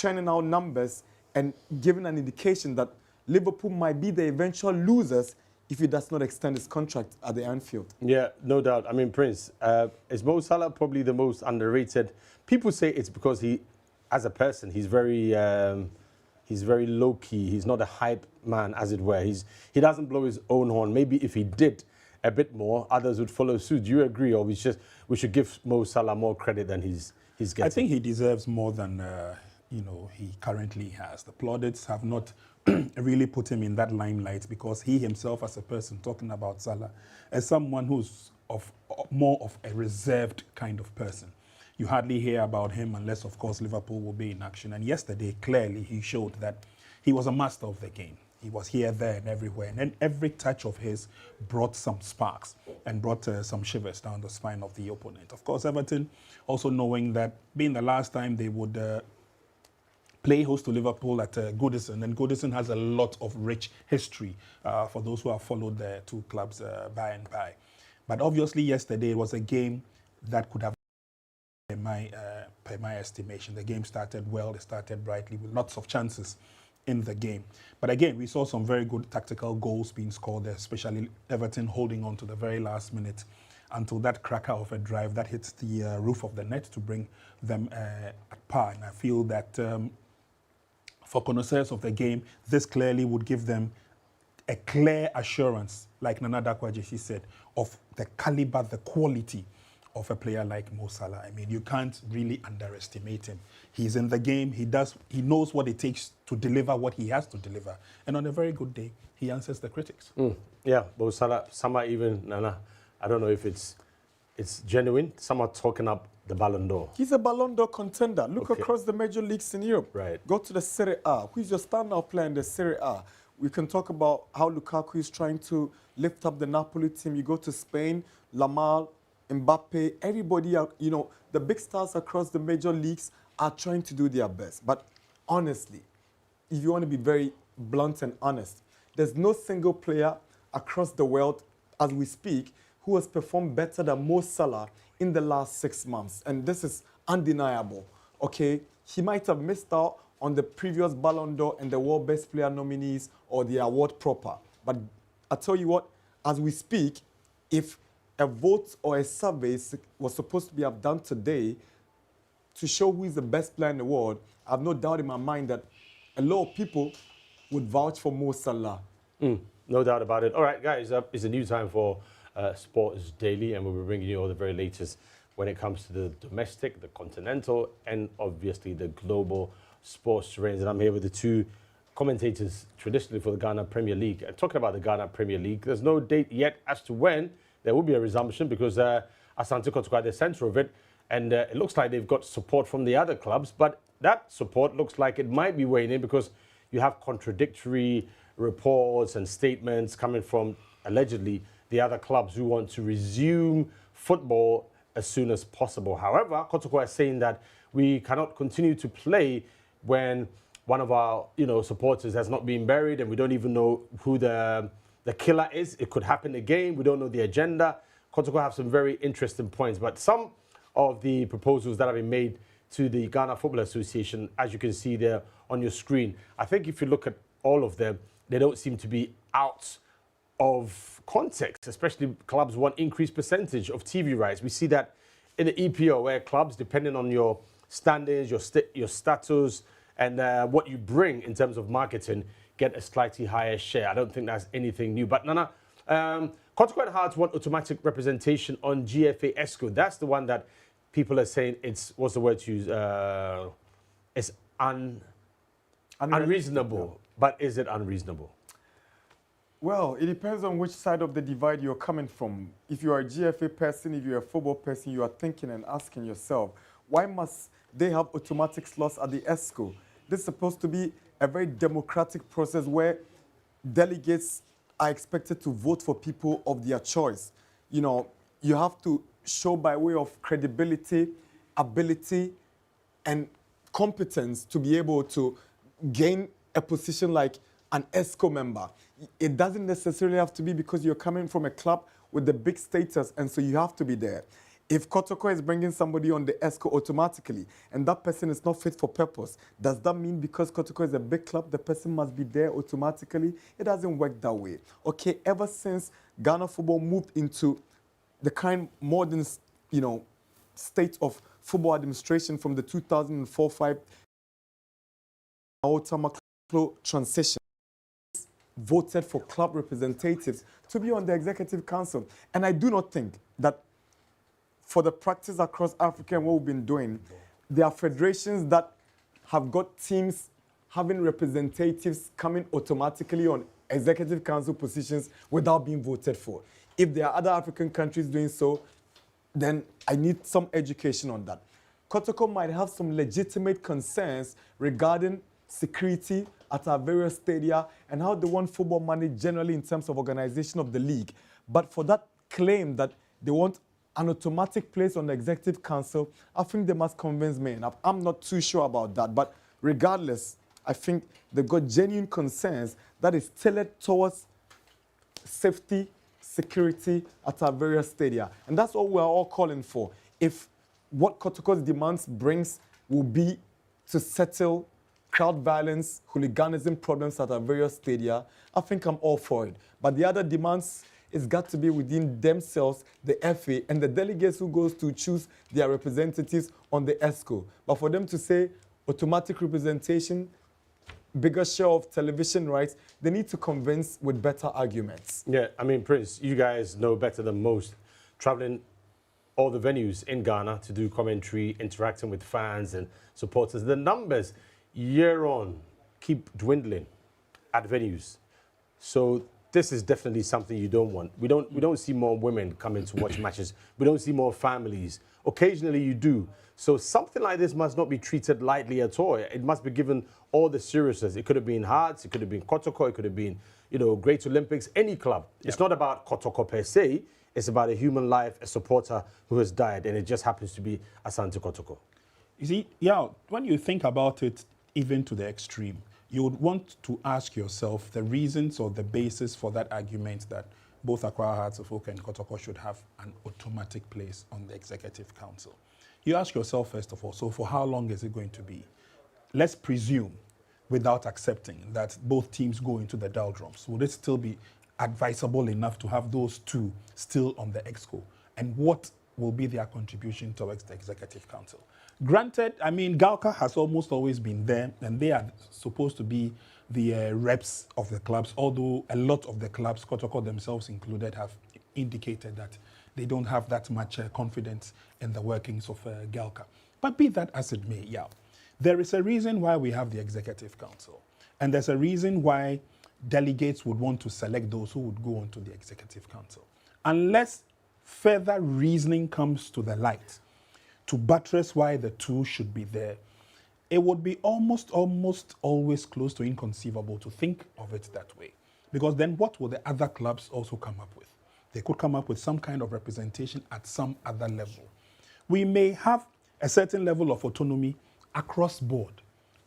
churning out numbers and giving an indication that Liverpool might be the eventual losers if he does not extend his contract at the Anfield. Yeah, no doubt. I mean, Prince, is Mo Salah probably the most underrated? People say it's because he, as a person, he's very low-key. He's not a hype man, as it were. He doesn't blow his own horn. Maybe if he did a bit more, others would follow suit. Do you agree, or we should give Mo Salah more credit than he's getting? I think he deserves more than he currently has. The plaudits have not really put him in that limelight because he himself, as a person, talking about Salah, as someone who's more of a reserved kind of person. You hardly hear about him unless, of course, Liverpool will be in action. And yesterday, clearly, he showed that he was a master of the game. He was here, there, and everywhere. And then every touch of his brought some sparks and brought some shivers down the spine of the opponent. Of course, Everton, also knowing that being the last time they would play host to Liverpool at Goodison, and Goodison has a lot of rich history for those who have followed the two clubs by and by. But obviously, yesterday was a game that could have, per my estimation, the game started well, it started brightly with lots of chances in the game. But again, we saw some very good tactical goals being scored there, especially Everton holding on to the very last minute until that cracker of a drive that hits the roof of the net to bring them at par. And I feel that for connoisseurs of the game, this clearly would give them a clear assurance, like Nana Dakwajeshi said, of the caliber, the quality of a player like Mo Salah. I mean, you can't really underestimate him. He's in the game. He knows what it takes to deliver what he has to deliver. And on a very good day, he answers the critics. Yeah, Mo Salah, some are even, Nana, I don't know if it's genuine. Some are talking up the Ballon d'Or. He's a Ballon d'Or contender. Look across the major leagues in Europe. Right. Go to the Serie A. Who's your standout player in the Serie A? We can talk about how Lukaku is trying to lift up the Napoli team. You go to Spain, Lamar, Mbappe, everybody, the big stars across the major leagues are trying to do their best. But honestly, if you want to be very blunt and honest, there's no single player across the world, as we speak, who has performed better than Mo Salah in the last 6 months. And this is undeniable, okay? He might have missed out on the previous Ballon d'Or and the World Best Player nominees or the award proper. But I tell you what, as we speak, if a vote or a survey was supposed to be done today to show who is the best player in the world, I have no doubt in my mind that a lot of people would vouch for Mo Salah. No doubt about it. All right, guys, it's a new time for Sports Daily, and we'll be bringing you all the very latest when it comes to the domestic, the continental, and obviously the global sports terrains. And I'm here with the two commentators traditionally for the Ghana Premier League. And talking about the Ghana Premier League, there's no date yet as to when there will be a resumption because Asante Kotoko at the centre of it, and it looks like they've got support from the other clubs, but that support looks like it might be waning because you have contradictory reports and statements coming from, allegedly, the other clubs who want to resume football as soon as possible. However, Kotoko is saying that we cannot continue to play when one of our supporters has not been buried and we don't even know who the killer is. It could happen again. We don't know the agenda. Kotoko have some very interesting points, but some of the proposals that have been made to the Ghana Football Association, as you can see there on your screen, I think if you look at all of them, they don't seem to be out of context, especially clubs want increased percentage of TV rights. We see that in the EPO where clubs, depending on your standards, your status, and what you bring in terms of marketing, get a slightly higher share. I don't think that's anything new. But Nana, Kotoko Hearts want automatic representation on GFA ESCO. That's the one that people are saying it's, what's the word to use? It's unreasonable. But is it unreasonable? Well, it depends on which side of the divide you're coming from. If you are a GFA person, if you're a football person, you are thinking and asking yourself, why must they have automatic slots at the ESCO? This is supposed to be a very democratic process where delegates are expected to vote for people of their choice. You have to show by way of credibility, ability, and competence to be able to gain a position like an ESCO member. It doesn't necessarily have to be because you're coming from a club with the big status and so you have to be there. If Kotoko is bringing somebody on the ESCO automatically and that person is not fit for purpose, does that mean because Kotoko is a big club, the person must be there automatically? It doesn't work that way. Okay, ever since Ghana football moved into the kind modern, state of football administration from the 2004-5 transition, voted for club representatives to be on the executive council. And I do not think that for the practice across Africa and what we've been doing, there are federations that have got teams having representatives coming automatically on executive council positions without being voted for. If there are other African countries doing so, then I need some education on that. Kotoko might have some legitimate concerns regarding security at our various stadia and how they want football money generally in terms of organization of the league. But for that claim that they want an automatic place on the executive council, I think they must convince me. And I'm not too sure about that. But regardless, I think they've got genuine concerns that is tailored towards safety, security at our various stadia. And that's what we're all calling for. If what Kotoko's demands brings will be to settle crowd violence, hooliganism problems at our various stadia, I think I'm all for it. But the other demands, it's got to be within themselves, the FA, and the delegates who goes to choose their representatives on the ESCO. But for them to say automatic representation, bigger share of television rights, they need to convince with better arguments. Yeah, I mean, Prince, you guys know better than most, traveling all the venues in Ghana to do commentary, interacting with fans and supporters. The numbers year on keep dwindling at venues. So this is definitely something you don't want. We don't see more women coming to watch matches. We don't see more families. Occasionally you do. So something like this must not be treated lightly at all. It must be given all the seriousness. It could have been Hearts, it could have been Kotoko, it could have been, Great Olympics, any club. Yep. It's not about Kotoko per se. It's about a human life, a supporter who has died, and it just happens to be Asante Kotoko. You see, when you think about it, even to the extreme, you would want to ask yourself the reasons or the basis for that argument that both Accra Hearts of Oak and Kotoko should have an automatic place on the executive council. You ask yourself, first of all, so for how long is it going to be? Let's presume, without accepting, that both teams go into the doldrums. Would it still be advisable enough to have those two still on the EXCO? And what will be their contribution towards the executive council? Granted, I mean, Galka has almost always been there, and they are supposed to be the reps of the clubs, although a lot of the clubs, Kotoko themselves included, have indicated that they don't have that much confidence in the workings of Galka. But be that as it may, there is a reason why we have the executive council, and there's a reason why delegates would want to select those who would go onto the executive council. Unless further reasoning comes to the light to buttress why the two should be there, it would be almost always close to inconceivable to think of it that way. Because then what will the other clubs also come up with? They could come up with some kind of representation at some other level. We may have a certain level of autonomy across board.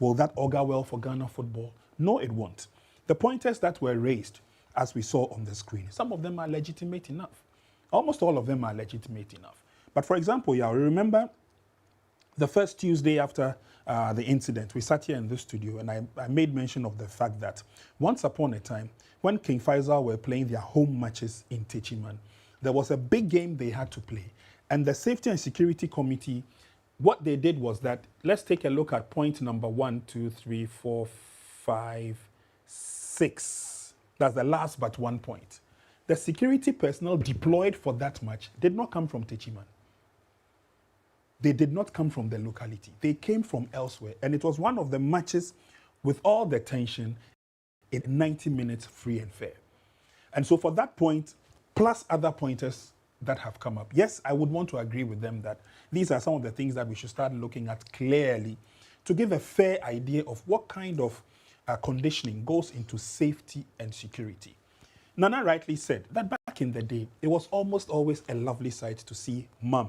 Will that augur well for Ghana football? No, it won't. The pointers that were raised, as we saw on the screen, some of them are legitimate enough. Almost all of them are legitimate enough. But for example, remember the first Tuesday after the incident, we sat here in the studio and I made mention of the fact that once upon a time, when King Faisal were playing their home matches in Techiman, there was a big game they had to play. And the Safety and Security Committee, what they did was that, let's take a look at point number 1, 2, 3, 4, 5, 6. That's the last but one point. The security personnel deployed for that match did not come from Techiman. They did not come from the locality. They came from elsewhere. And it was one of the matches with all the tension in 90 minutes free and fair. And so for that point, plus other pointers that have come up, yes, I would want to agree with them that these are some of the things that we should start looking at clearly to give a fair idea of what kind of conditioning goes into safety and security. Nana rightly said that back in the day, it was almost always a lovely sight to see mom,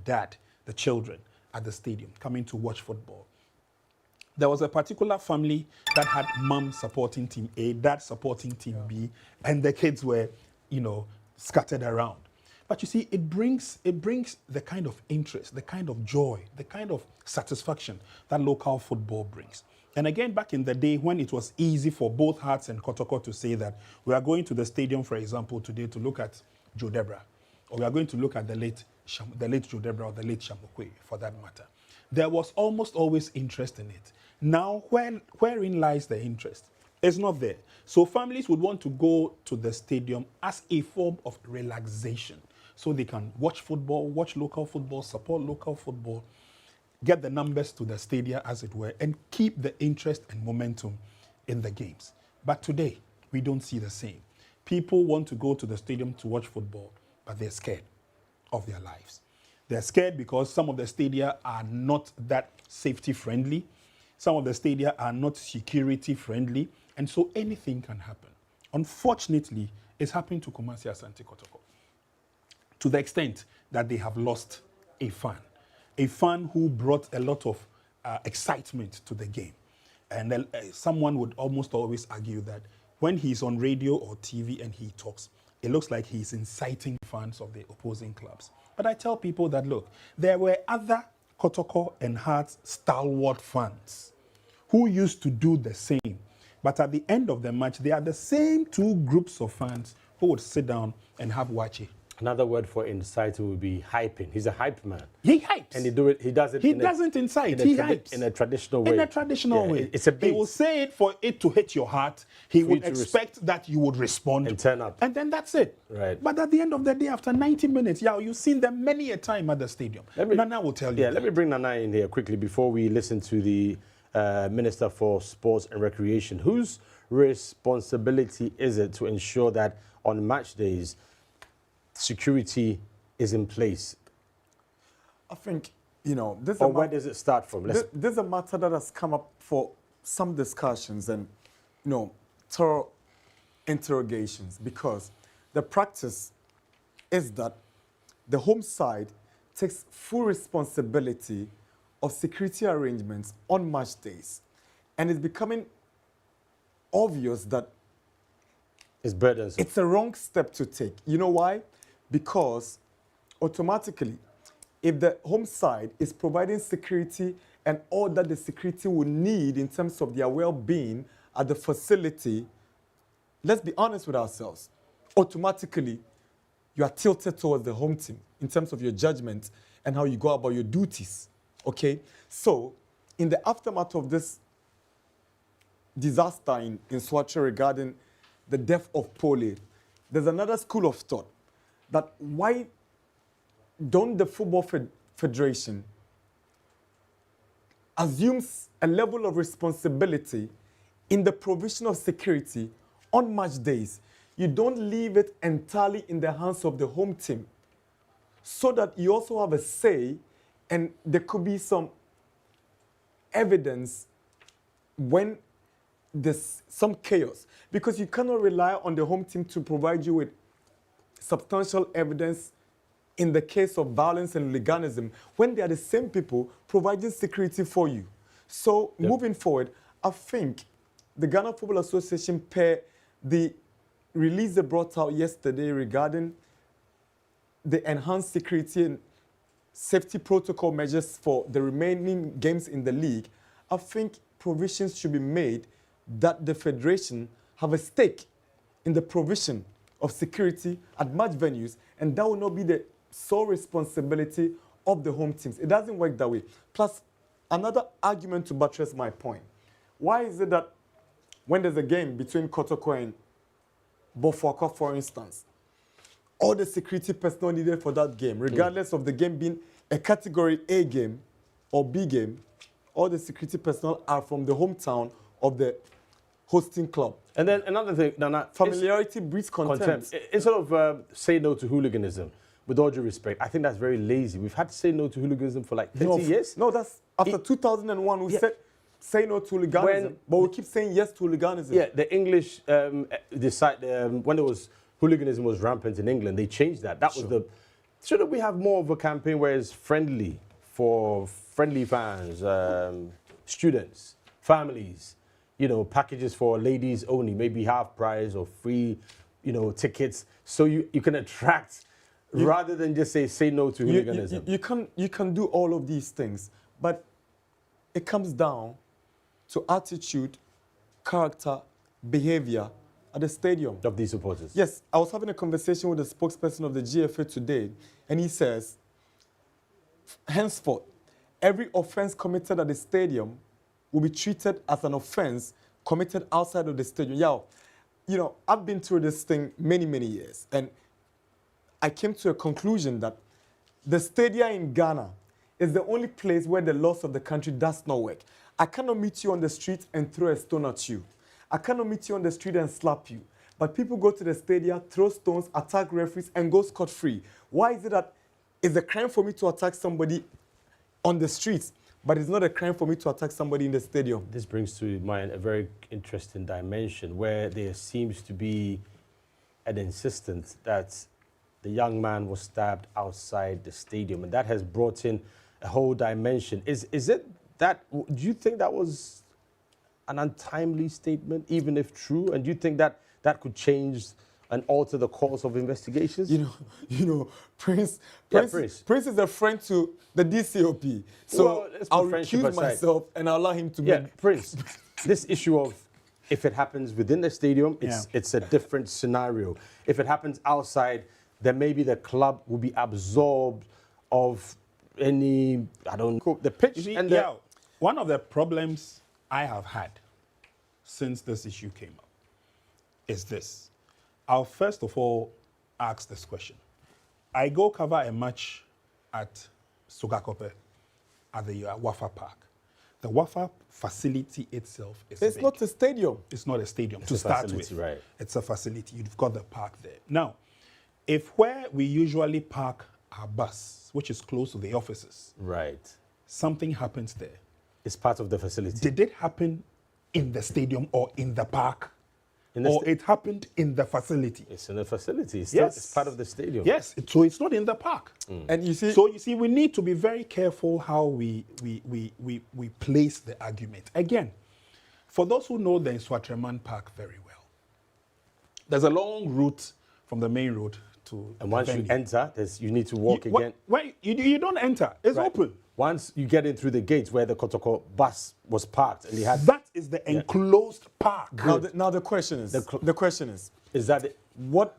dad, the children at the stadium coming to watch football. There was a particular family that had mom supporting team A, dad supporting team B, and the kids were, scattered around. But you see, it brings the kind of interest, the kind of joy, the kind of satisfaction that local football brings. And again, back in the day when it was easy for both Hearts and Kotoko to say that we are going to the stadium, for example, today to look at Joe Debra, or we are going to look at the late Joe Debra or the late Shamokwe, for that matter. There was almost always interest in it. Now, wherein lies the interest? It's not there. So families would want to go to the stadium as a form of relaxation, so they can watch football, watch local football, support local football, get the numbers to the stadia, as it were, and keep the interest and momentum in the games. But today, we don't see the same. People want to go to the stadium to watch football, but they're scared of their lives. They're scared because some of the stadia are not that safety friendly. Some of the stadia are not security friendly. And so anything can happen. Unfortunately, it's happened to Kumasi Asante Kotoko, to the extent that they have lost a fan who brought a lot of excitement to the game. And someone would almost always argue that when he's on radio or TV and he talks, it looks like he's inciting fans of the opposing clubs. But I tell people that, look, there were other Kotoko and Hearts stalwart fans who used to do the same. But at the end of the match, they are the same two groups of fans who would sit down and have wache. Another word for inciting would be hyping. He's a hype man. He hypes. And he does it. He doesn't incite. He hypes. In a traditional way. In a traditional way. It's a bait. He will say it for it to hit your heart. He For would you to expect that you would respond. And turn up. And then that's it. Right. But at the end of the day, after 90 minutes, you've seen them many a time at the stadium. Nana will tell you. Yeah, let me bring Nana in here quickly before we listen to the Minister for Sports and Recreation. Whose responsibility is it to ensure that on match days, security is in place? I think, this Or where does it start from? This is a matter that has come up for some discussions and, thorough interrogations, because the practice is that the home side takes full responsibility of security arrangements on match days. And it's becoming obvious that It's burdensome. it's a wrong step to take. You know why? Because automatically, if the home side is providing security and all that the security will need in terms of their well-being at the facility, let's be honest with ourselves. Automatically, you are tilted towards the home team in terms of your judgment and how you go about your duties. Okay? So, in the aftermath of this disaster in Swatche regarding the death of Pole, there's another school of thought that why don't the Football Federation assumes a level of responsibility in the provision of security on match days? You don't leave it entirely in the hands of the home team, so that you also have a say and there could be some evidence when there's some chaos, because you cannot rely on the home team to provide you with substantial evidence in the case of violence and hooliganism when they are the same people providing security for you. So moving forward, I think the Ghana Football Association, per the release they brought out yesterday regarding the enhanced security and safety protocol measures for the remaining games in the league, I think provisions should be made that the federation have a stake in the provision of security at match venues, and that will not be the sole responsibility of the home teams. It doesn't work that way. Plus, another argument to buttress my point. Why is it that when there's a game between Kotoko and Bofuaka, for instance, all the security personnel needed for that game, regardless of the game being a category A game or B game, all the security personnel are from the hometown of the hosting club? And then another thing, Nana, familiarity breeds contempt. Instead of say no to hooliganism, with all due respect, I think that's very lazy. We've had to say no to hooliganism for like 30 years. No, that's after 2001 we said say no to hooliganism, but we keep saying yes to hooliganism. Yeah, the English decided when there was hooliganism was rampant in England, they changed that. That was the. Shouldn't we have more of a campaign where it's friendly for friendly fans, students, families? Packages for ladies only, maybe half price or free, tickets, so you can attract rather than just say no to hooliganism. You can do all of these things, but it comes down to attitude, character, behavior at the stadium. Of these supporters. Yes, I was having a conversation with the spokesperson of the GFA today, and he says, henceforth, every offense committed at the stadium will be treated as an offense committed outside of the stadium. Yeah, you know, I've been through this thing many, many years, and I came to a conclusion that the stadia in Ghana is the only place where the laws of the country does not work. I cannot meet you on the street and throw a stone at you. I cannot meet you on the street and slap you. But people go to the stadia, throw stones, attack referees, and go scot-free. Why is it that it's a crime for me to attack somebody on the streets, but it's not a crime for me to attack somebody in the stadium? This brings to mind a very interesting dimension where there seems to be an insistence that the young man was stabbed outside the stadium, and that has brought in a whole dimension. Is it that, do you think that was an untimely statement, even if true? And do you think that that could change and alter the course of investigations? You know, Prince is a friend to the DCOP. So Well, let's put I'll friendship recuse aside. myself and I'll allow him to Yeah, make... Prince, this issue of if it happens within the stadium, it's a different scenario. If it happens outside, then maybe the club will be absorbed of any, I don't know, the pitch. You see, and yeah, one of the problems I have had since this issue came up is this. I'll first of all ask this question. I go cover a match at Sugakope at the Wafa Park. The Wafa facility itself is It's big. not a stadium. It's not a stadium to a start facility, with. right. It's a facility. You've got the park there. Now, if where we usually park our bus, which is close to the offices, Right. something happens there, It's part of the facility. did it happen in the stadium or in the park? In the Or it happened in the facility? It's in the facility. It's, Yes. it's part of the stadium. Yes, so it's not in the park. And you see... So you see, we need to be very careful how we place the argument. Again, for those who know the Nswatreman Park very well, there's a long route from the main road to And once the you venue. enter, you need to walk again. You don't enter. It's Right. open. Once you get in through the gates where the Kotoko bus was parked, and they had That is the enclosed park. Now the question is, is that it what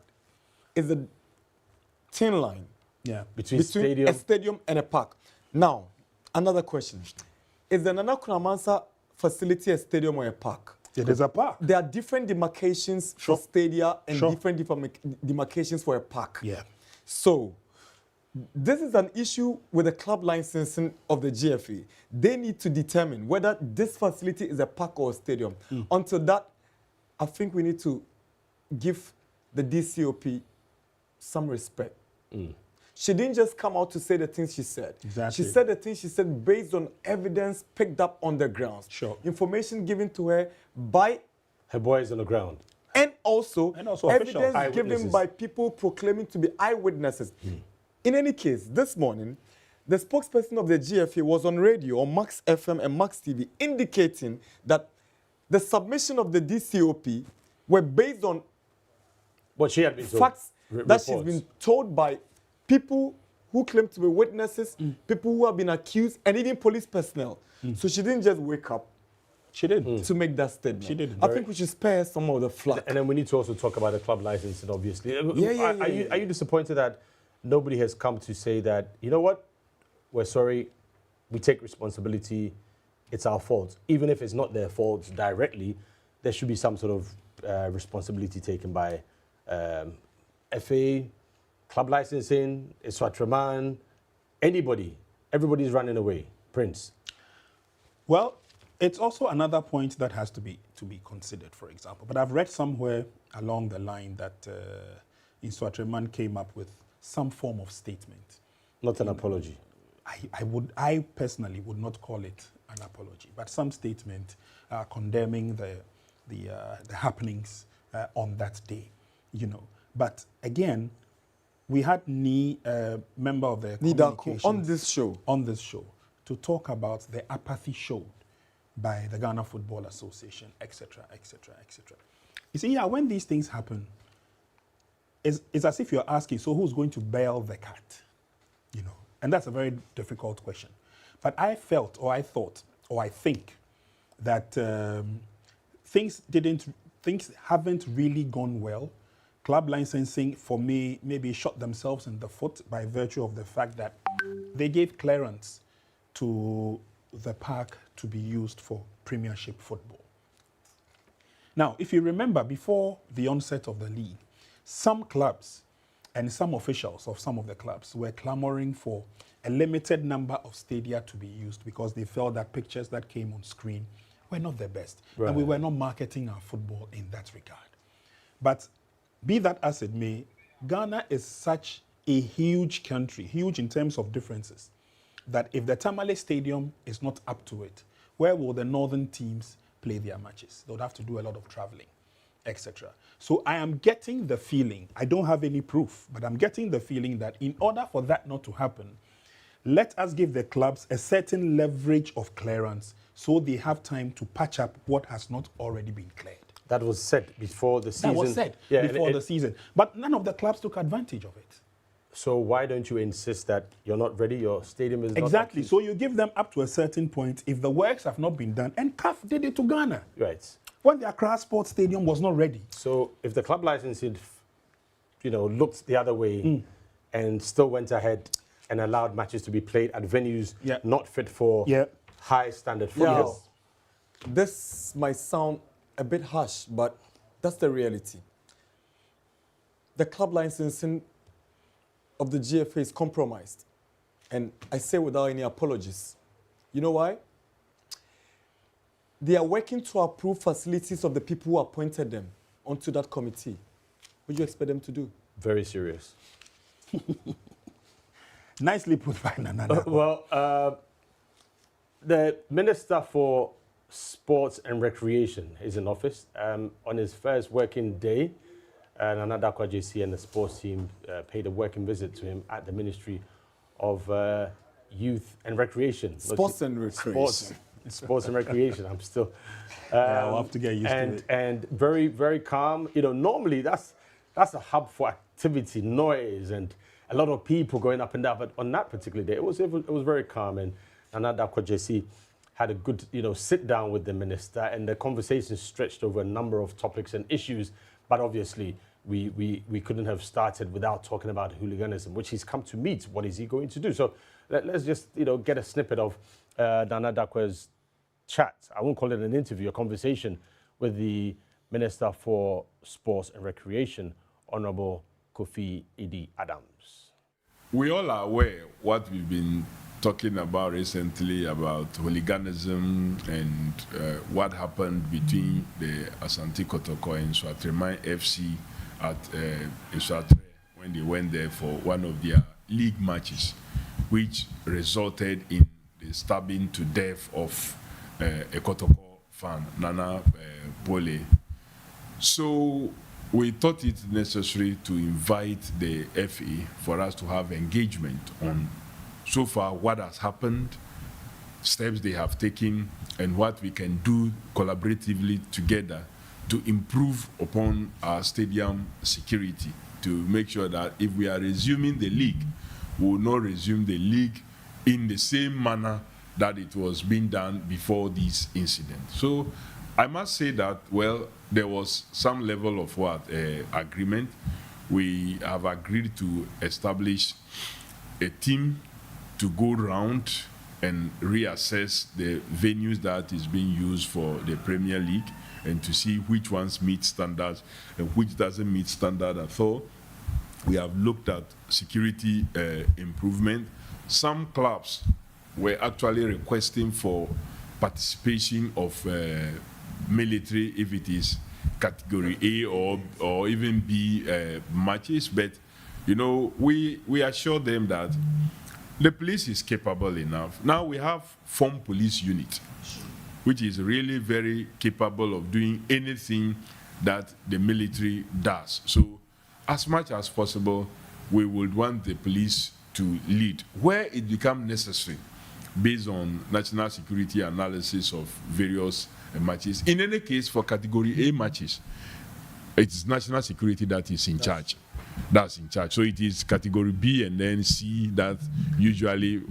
is the thin line Yeah. between between stadium? a stadium and a park? Now, another question. Is the Nana Kunamansa facility a stadium or a park? It is a park. There are different demarcations Sure. for stadia and Sure. different demarcations for a park. Yeah. So, this is an issue with the club licensing of the GFA. They need to determine whether this facility is a park or a stadium. Until that, I think we need to give the DCOP some respect. She didn't just come out to say the things she said. Exactly. She said the things she said based on evidence picked up on the grounds. Sure. Information given to her by, Her boy is on the ground. and also officials. evidence given Eyewitnesses. by people proclaiming to be eyewitnesses. In any case, this morning, the spokesperson of the GFA was on radio, on Max FM and Max TV, indicating that the submission of the DCOP were based on What she had been told. facts that she's reports. been told by people who claim to be witnesses, people who have been accused, and even police personnel. So she didn't just wake up She did. to make that statement. She didn't. I think we should spare some of the flack. And then we need to also talk about the club licensing, obviously. Yeah, Are you disappointed that nobody has come to say that, you know what, we're sorry, we take responsibility, it's our fault. Even if it's not their fault directly, there should be some sort of responsibility taken by FA, club licensing, Eswatreman, anybody. Everybody's running away. Prince. Well, it's also another point that has to be considered, for example. But I've read somewhere along the line that Nswatreman came up with some form of statement. Not an apology. I personally would not call it an apology, but some statement condemning the happenings on that day, you know. But again, we had member of the Nidaku communications on this show to talk about the apathy showed by the Ghana Football Association, etc., etc., etc. You see, when these things happen, it's as if you're asking, so who's going to bail the cat? You know, and that's a very difficult question. But I felt, or I thought, or I think that things haven't really gone well. Club licensing, for me, maybe shot themselves in the foot by virtue of the fact that they gave clearance to the park to be used for Premiership football. Now, if you remember, before the onset of the league, some clubs and some officials of some of the clubs were clamoring for a limited number of stadia to be used because they felt that pictures that came on screen were not the best. Right. And we were not marketing our football in that regard. But be that as it may, Ghana is such a huge country, huge in terms of differences, that if the Tamale Stadium is not up to it, where will the northern teams play their matches? They would have to do a lot of traveling, etc. So I am getting the feeling, I don't have any proof, but I'm getting the feeling that in order for that not to happen, let us give the clubs a certain leverage of clearance so they have time to patch up what has not already been cleared. That was said before the season. That was said before the season. But none of the clubs took advantage of it. So why don't you insist that you're not ready, your stadium is not Exactly. So you give them up to a certain point if the works have not been done. And CAF did it to Ghana. Right. When the Accra Sports Stadium was not ready. So if the club licensing, looked the other way and still went ahead and allowed matches to be played at venues not fit for high standard football. This might sound a bit harsh, but that's the reality. The club licensing of the GFA is compromised. And I say without any apologies. You know why? They are working to approve facilities of the people who appointed them onto that committee. What do you expect them to do? Very serious. Nicely put by Nana. The Minister for Sports and Recreation is in office. On his first working day, Nana Dakwa JC and the sports team paid a working visit to him at the Ministry of Youth and Recreation. Sports and Recreation. Sports and Recreation. I'm still... I'll have to get used to it. And very, very calm. Normally that's a hub for activity, noise, and a lot of people going up and down. But on that particular day, it was very calm. And Nana Dakwa JC had a good, sit down with the minister, and the conversation stretched over a number of topics and issues. But obviously, we couldn't have started without talking about hooliganism, which he's come to meet. What is he going to do? So let's just, get a snippet of Nana Dakwa's chat. I won't call it an interview, a conversation with the Minister for Sports and Recreation, Honorable Kofi Idi Adams. We all are aware what we've been talking about recently about hooliganism and what happened between the Asante Kotoko and Swatreman FC at Swatre when they went there for one of their league matches, which resulted in the stabbing to death of a Kotoko fan, Nana Pole. So we thought it necessary to invite the FA for us to have engagement on so far what has happened, steps they have taken, and what we can do collaboratively together to improve upon our stadium security, to make sure that if we are resuming the league, we will not resume the league in the same manner that it was being done before this incident. So I must say that, well, there was some level of agreement. We have agreed to establish a team to go round and reassess the venues that is being used for the Premier League and to see which ones meet standards and which doesn't meet standard at all. We have looked at security improvement. Some clubs were actually requesting for participation of military, if it is category A or even B matches, but we assure them that the police is capable enough. Now we have formed police unit, which is really very capable of doing anything that the military does. So as much as possible, we would want the police to lead where it becomes necessary based on national security analysis of various matches. In any case, for category A matches, it's national security that is in charge. that's in charge. So it is category B and then C that usually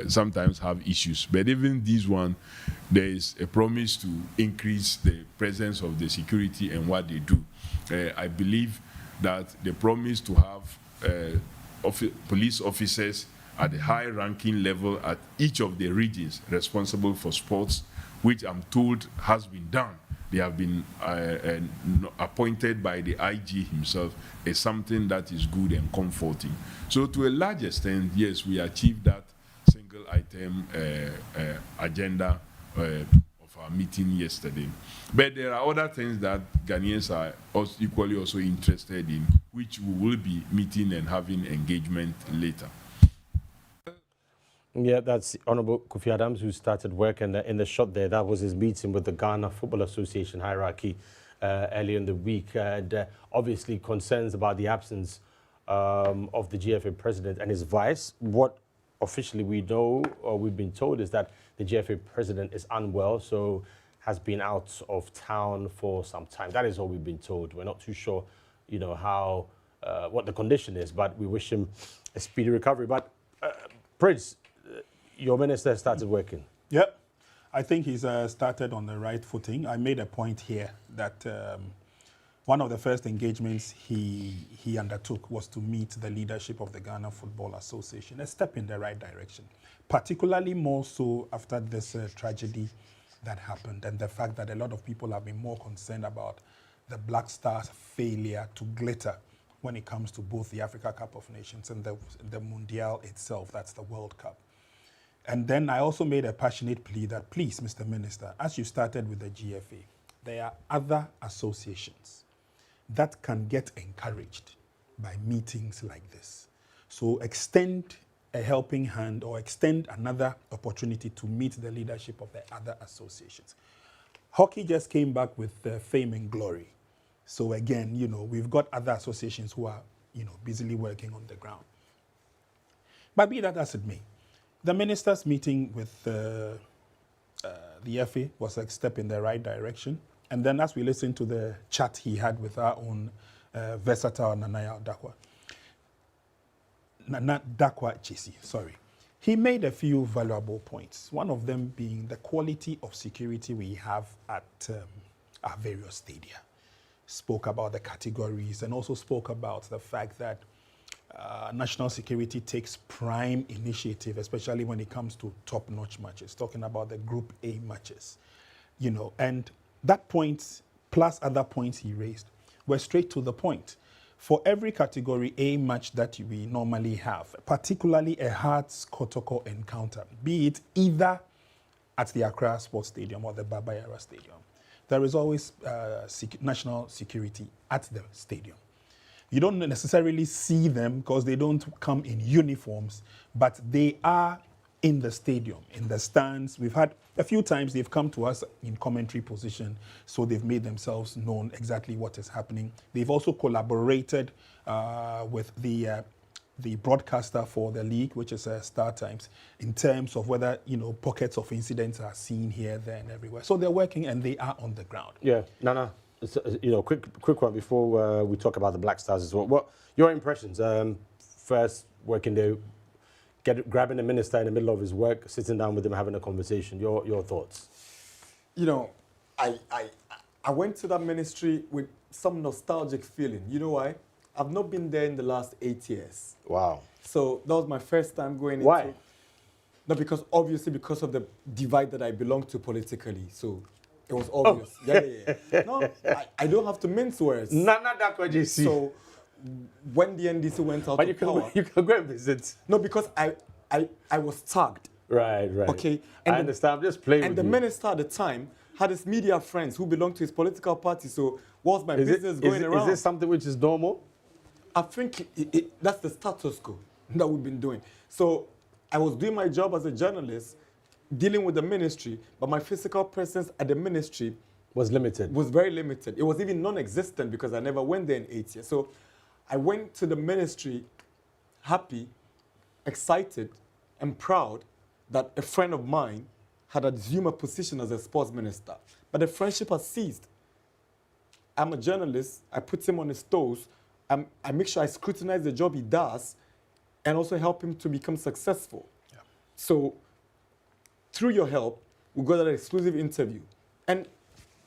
sometimes have issues. But even this one, there is a promise to increase the presence of the security and what they do. I believe that the promise to have police officers at the high-ranking level at each of the regions responsible for sports, which I'm told has been done. They have been appointed by the IG himself, is something that is good and comforting. So to a large extent, yes, we achieved that single item agenda of our meeting yesterday. But there are other things that Ghanaians are also equally also interested in, which we will be meeting and having engagement later. Yeah, that's Honorable Kofi Adams, who started work in the shot there. That was his meeting with the Ghana Football Association hierarchy earlier in the week. And obviously concerns about the absence of the GFA president and his vice. What officially we know, or we've been told, is that the GFA president is unwell, so has been out of town for some time. That is all we've been told. We're not too sure, you know, how, what the condition is, but we wish him a speedy recovery. But Prince, your minister started working. Yep. I think he's started on the right footing. I made a point here that one of the first engagements he undertook was to meet the leadership of the Ghana Football Association, a step in the right direction, particularly more so after this tragedy that happened and the fact that a lot of people have been more concerned about the Black Stars' failure to glitter when it comes to both the Africa Cup of Nations and the Mundial itself, that's the World Cup. And then I also made a passionate plea that, please, Mr. Minister, as you started with the GFA, there are other associations that can get encouraged by meetings like this. So extend a helping hand or extend another opportunity to meet the leadership of the other associations. Hockey just came back with fame and glory. So again, you know, we've got other associations who are, you know, busily working on the ground. But be that as it may, the minister's meeting with the FA was a step in the right direction. And then as we listened to the chat he had with our own versatile Nanaya Dakwa, Dakwa Chesi, sorry. He made a few valuable points, one of them being the quality of security we have at our various stadia. Spoke about the categories and also spoke about the fact that national security takes prime initiative, especially when it comes to top-notch matches, talking about the Group A matches, you know, and that point, plus other points he raised, were straight to the point. For every category A match that we normally have, particularly a Hearts Kotoko encounter, be it either at the Accra Sports Stadium or the Baba Yara Stadium, there is always national security at the stadium. You don't necessarily see them because they don't come in uniforms, but they are in the stadium, in the stands. We've had a few times they've come to us in commentary position, so they've made themselves known exactly what is happening. They've also collaborated with the broadcaster for the league, which is Star Times, in terms of whether, you know, pockets of incidents are seen here, there, and everywhere. So they're working and they are on the ground. Yeah, Nana, you know, quick one before we talk about the Black Stars as well. What your impressions? First working day, grabbing the minister in the middle of his work, sitting down with him, having a conversation. Your thoughts? You know, I went to that ministry with some nostalgic feeling. You know why? I've not been there in the last 8 years. Wow. So that was my first time going Why? into... No, because obviously because of the divide that I belong to politically. So it was obvious. Oh. Yeah. No, I don't have to mince words. Nana Dakwa JC. So when the NDC went out of power... you can go and visit. No, because I was tagged. Right. Okay. And I understand. I'm just playing and with the you. minister at the time had his media friends who belonged to his political party. So what's my business going around? Is this something which is normal? I think that's the status quo that we've been doing. So I was doing my job as a journalist, dealing with the ministry, but my physical presence at the ministry was limited. Was very limited. It was even non-existent because I never went there in 8 years. So I went to the ministry happy, excited, and proud that a friend of mine had assumed a position as a sports minister. But the friendship has ceased. I'm a journalist. I put him on his toes I make sure I scrutinize the job he does and also help him to become successful. Yeah. So through your help, we got an exclusive interview. And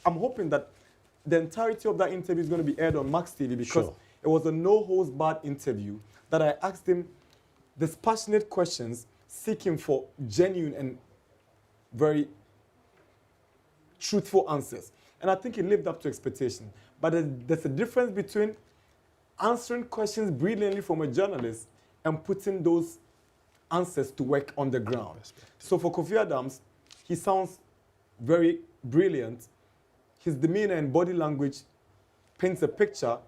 I'm hoping that the entirety of that interview is going to be aired on Max TV because it was a no-holds-barred interview that I asked him dispassionate questions seeking for genuine and very truthful answers. And I think he lived up to expectation. But there's a difference between answering questions brilliantly from a journalist and putting those answers to work on the ground. So for Kofi Adams, he sounds very brilliant. His demeanor and body language paints a picture.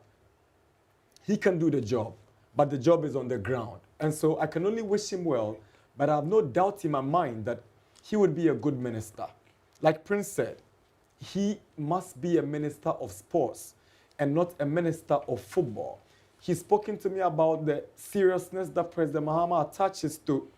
He can do the job, but the job is on the ground. And so I can only wish him well, but I have no doubt in my mind that he would be a good minister. Like Prince said, he must be a minister of sports and not a minister of football. He's spoken to me about the seriousness that President Mahama attaches to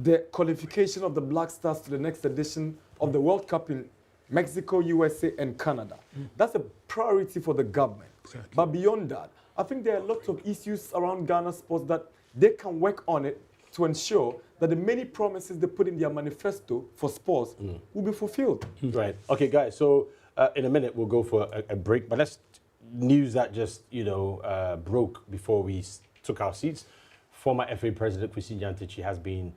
the qualification of the Black Stars to the next edition of the World Cup in Mexico, USA, and Canada. That's a priority for the government. Exactly. But beyond that, I think there are lots of issues around Ghana sports that they can work on it to ensure that the many promises they put in their manifesto for sports will be fulfilled. Right. Okay, guys. So in a minute we'll go for a break, but let's news that just broke before we took our seats. Former FA President Kwesi Nyantakyi has been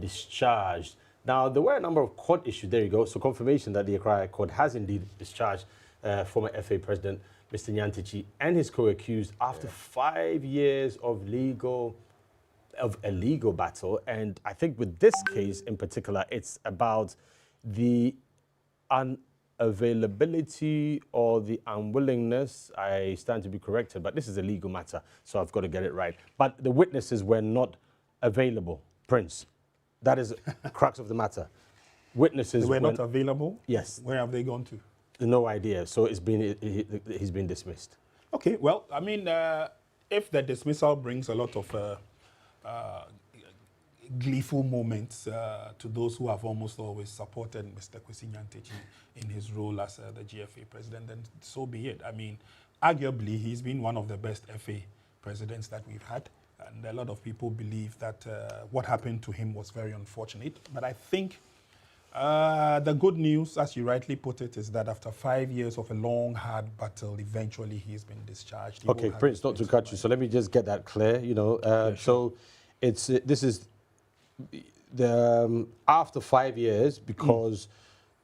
discharged. Now there were a number of court issues. There you go. So confirmation that the Accra Court has indeed discharged former FA President Mr. Nyantakyi and his co-accused after 5 years of a legal battle. And I think with this case in particular, it's about the unavailability or the unwillingness, I stand to be corrected, but this is a legal matter, so I've got to get it right. But the witnesses were not available, Prince. That is the crux of the matter. Witnesses They were not available? Yes. Where have they gone to? No idea. So he's been dismissed. Okay, well, I mean, if the dismissal brings a lot of gleeful moments to those who have almost always supported Mr. Kwesi Nyantakyi in his role as the GFA president, then so be it. I mean, arguably, he's been one of the best FA presidents that we've had, and a lot of people believe that what happened to him was very unfortunate. But I think the good news, as you rightly put it, is that after 5 years of a long, hard battle, eventually he's been discharged. He Okay, Prince, not to cut you, so let me just get that clear. Sure. So it's this is the after 5 years because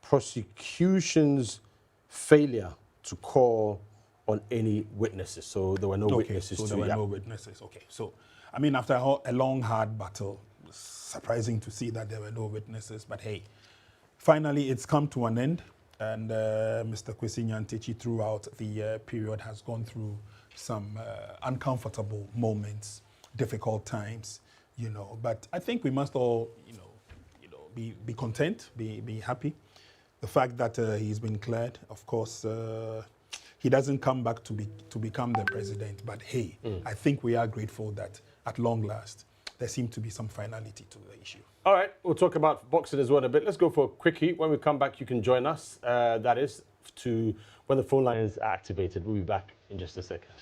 prosecution's failure to call on any witnesses. So there were no witnesses. So there were no witnesses. Okay, so I mean, after a long, hard battle, it's surprising to see that there were no witnesses. But hey, finally, it's come to an end, and Mr. Kwesi Nyantakyi, throughout the period, has gone through some uncomfortable moments, difficult times, But I think we must all, be content, be happy. The fact that he's been cleared, of course, he doesn't come back to become the president. But hey, I think we are grateful that at long last there seemed to be some finality to the issue. All right, we'll talk about boxing as well in a bit. Let's go for a quickie. When we come back, you can join us. That is to when the phone lines are activated. We'll be back in just a second.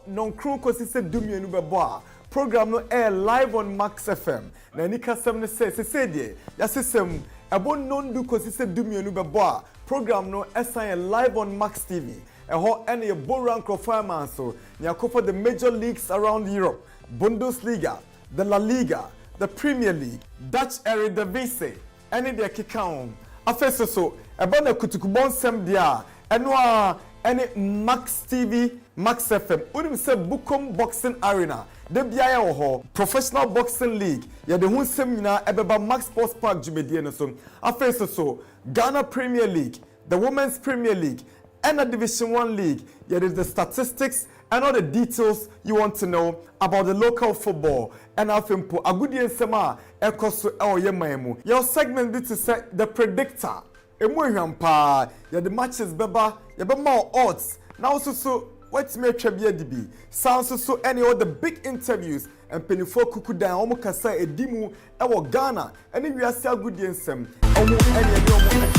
Non-crew Kwesi se dumienu bebo program no air live on Max FM. Na ni kasem ne se die ya sesem ebo non-du Kwesi se dumienu bebo program no esan live on Max TV. Eho ene ye boran crofama so nya kofa the major leagues around Europe, Bundesliga, the La Liga, the Premier League, Dutch Eredivisie, ene de kika on. Afeso so ebo na kutukubon sem dia eno any Max TV, Max FM. Unim se Bukom Boxing Arena. De biaya ho Professional Boxing League. Ya de hun semina ebeba Max Sports Park jumedie no so. Afeso so Ghana Premier League, the Women's Premier League, and the Division 1 League. Ya de the statistics and all the details you want to know about the local football. And afempo agudi ensema ekoso e oyemaimu. Your segment bit to say the predictor. emu ehwam pa ya the matches beba ya be ma odds now so what's me atwa bi adibi sounds so any all the big interviews and penifo kukudan omo kasa edimu e wo Ghana any wiase agudie nsem omo any omo.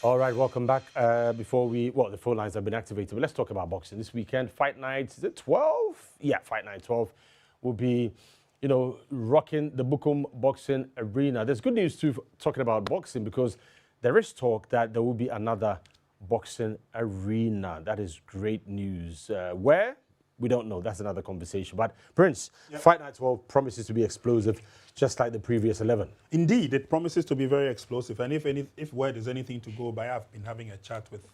All right, welcome back. The phone lines have been activated, but let's talk about boxing this weekend. Fight night, is it 12? Yeah, Fight night 12 will be, rocking the Bukum Boxing Arena. There's good news too, talking about boxing, because there is talk that there will be another boxing arena. That is great news. Where? We don't know. That's another conversation. But Prince, Fight night 12 promises to be explosive, just like the previous 11. Indeed, it promises to be very explosive. And if word is anything to go by, I've been having a chat with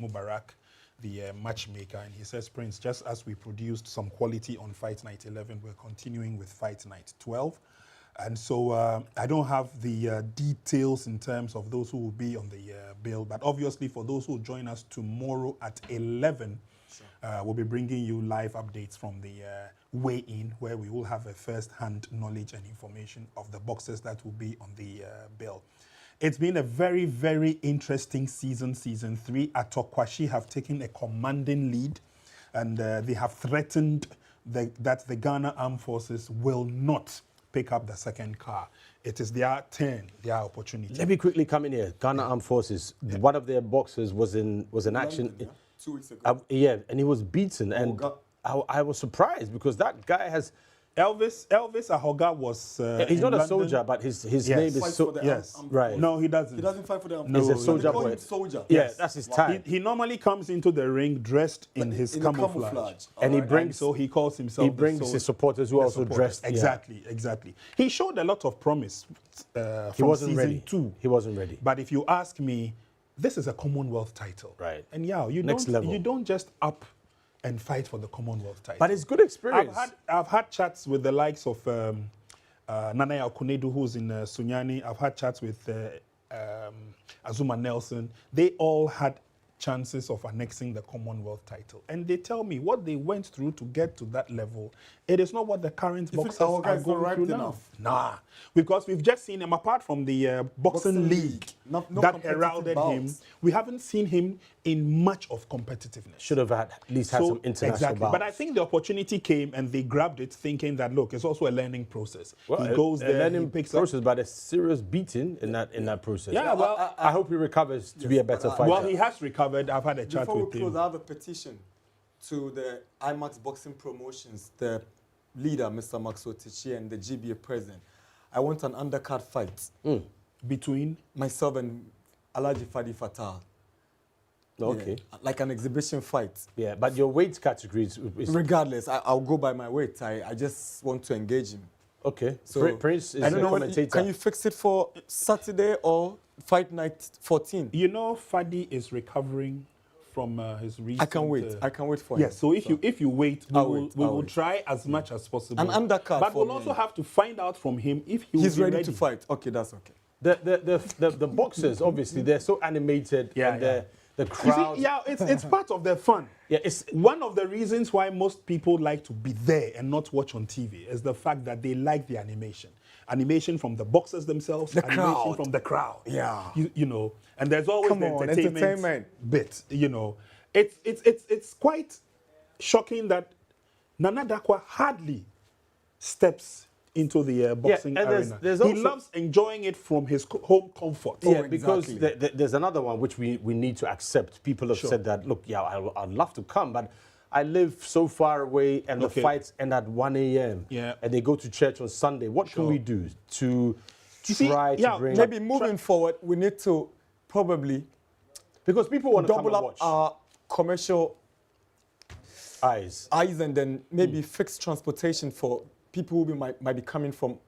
Mubarak, the matchmaker, and he says, Prince, just as we produced some quality on Fight Night 11, we're continuing with Fight Night 12. And so I don't have the details in terms of those who will be on the bill, but obviously for those who join us tomorrow at 11, we'll be bringing you live updates from the weigh-in, where we will have a first-hand knowledge and information of the boxers that will be on the bill. It's been a very, very interesting season 3. Atokwashi have taken a commanding lead, and they have threatened that the Ghana Armed Forces will not pick up the second car. It is their turn, their opportunity. Let me quickly come in here. Ghana Armed Forces, one of their boxers was in action. Yeah. 2 weeks ago. And he was beaten, and I was surprised because that guy has. Elvis Ahoga was. He's not a London. soldier, but his name is right. No, he doesn't. He doesn't fight for the armed No, he's a forces. soldier They call boy. him soldier. Yeah, that's his tag. He normally comes into the ring dressed in his in camouflage. And he Alright. brings So he calls himself. he the brings soldier. his supporters who The also supporters. dressed. Exactly. He showed a lot of promise He from wasn't season ready. 2. He wasn't ready. But if you ask me, this is a Commonwealth title. Right. And Next level. you don't just up and fight for the Commonwealth title. But it's good experience. I've had chats with the likes of Nana Akunedu, who's in Sunyani. I've had chats with Azuma Nelson. They all had chances of annexing the Commonwealth title. And they tell me what they went through to get to that level, it is not what the current You think boxers our are guys going not through ripe now. enough? Nah, because we've just seen him, apart from the boxing league No that competitive heralded him, bouts. we haven't seen him in much of competitiveness. Should have at least had some international exactly. bouts. But I think the opportunity came and they grabbed it, thinking that look, it's also a learning process. Well, he goes a there, learning he picks process, but a serious beating in that process. Yeah, well, I hope he recovers to be a better fighter. well, he has recovered. I've had a chat Before we with close, him. I have a petition to the IMAX Boxing Promotions, the leader, Mr. Maxwell Tichi, and the GBA president. I want an undercard fight Between myself and Alhaji Fadi Fatal. Okay. Yeah, like an exhibition fight. Yeah, but your weight category is Regardless, I'll go by my weight. I just want to engage him. okay. So Prince is I don't the know. commentator. Can you fix it for Saturday or Fight Night 14? Fadi is recovering from his recent. I can wait. I can wait for him. Yes. So if you wait, we I'll will wait, we I'll will wait. try as much as possible. An undercard but for we'll me. also have to find out from him if he He's will be ready to fight. Okay, that's okay. The boxers, obviously, they're so animated. Yeah, and yeah. The You crowd. see, yeah, it's part of the fun. Yeah, it's One of the reasons why most people like to be there and not watch on TV is the fact that they like the animation. Animation from the boxers themselves, The animation crowd. from the crowd. Yeah. You know, and there's always Come the on, entertainment, entertainment. bit, you know. It's quite shocking that Nana Dakwa hardly steps into the boxing and arena. there's he also- loves enjoying it from his home comfort. Yeah, Oh, because exactly. there's another one which we need to accept. People have Sure. said that, look, yeah, I'd love to come, but I live so far away and Okay. the fights end at 1 a.m. Yeah. And they go to church on Sunday. What can Sure. we do to see, try to yeah, bring... Maybe moving forward, we need to probably Because people want to come double and up watch. our commercial Eyes. eyes and then maybe fix transportation for people who might be coming from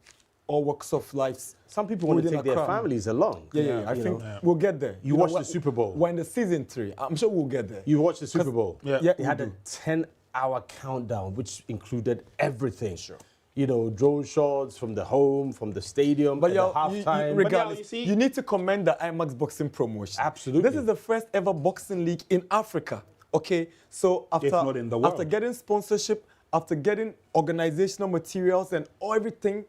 all walks of life. Some people want to within take a their crowd. families along. Yeah. I You think know. we'll get there. You know watched what? the Super Bowl. We're in the season 3. I'm sure we'll get there. You watched the Super Bowl. Yeah. Yeah, They had we a do. 10-hour countdown, which included everything. Sure. You know, drone shots from the home, from the stadium, But at yeah, the halftime. regardless, you see- you need to commend the IMAX Boxing Promotion. Absolutely. This is the first ever boxing league in Africa. Okay, so after not in the world. after getting sponsorship, after getting organizational materials and everything,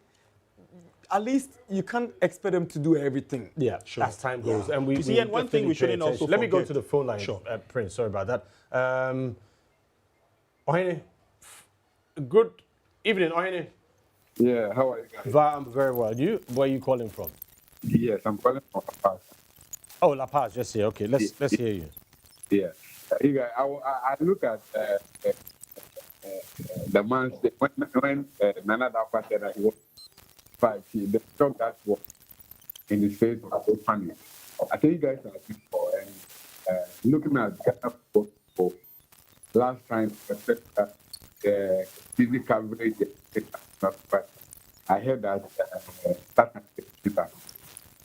at least you can't expect them to do everything. Yeah, Sure. as time goes. And You see, and one thing we shouldn't also Let me go forget- to the phone line, Sure. Prince. Sorry about that. Ohene, good evening, Ohene. Yeah, how are you guys? I'm very well. You? Where are you calling from? Yes, I'm calling from a past. Oh, La Paz. Just here. Okay, let's hear you. Yeah. You guys, I look at the man when Nana Dafa said that he was 5, the shock that was in his face was so funny. I think you guys are before and looking at Ghana football last time, the TV coverage, but I heard that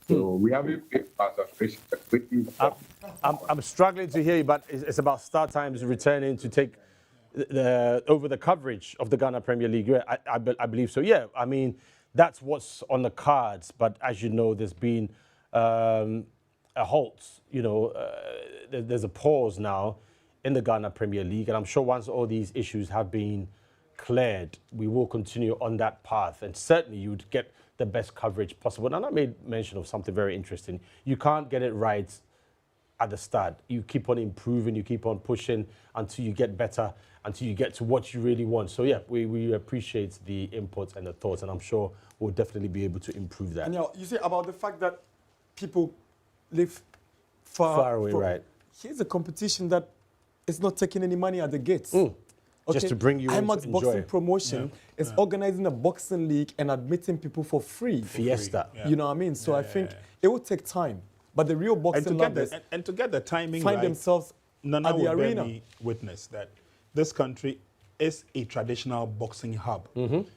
so we haven't paid part of I'm struggling to hear you, but it's about Star Times returning to take over the coverage of the Ghana Premier League. Yeah, I believe so. Yeah, I mean, that's what's on the cards. But as you know, there's been a halt. You know, there's a pause now in the Ghana Premier League. And I'm sure once all these issues have been cleared, we will continue on that path. And certainly you would get the best coverage possible. And I made mention of something very interesting. You can't get it right at the start. You keep on improving, you keep on pushing until you get better, until you get to what you really want. So yeah, we appreciate the inputs and the thoughts, and I'm sure we'll definitely be able to improve that. And you say about the fact that people live far away, right. Here's a competition that is not taking any money at the gates. Just to bring you in to IMAX enjoy. Boxing Promotion is organizing a boxing league and admitting people for free. Fiesta. You know what I mean? So I think it will take time. But the real boxing lovers and to get the timing find right, themselves Nana at the will bear arena. me witness that this country is a traditional boxing hub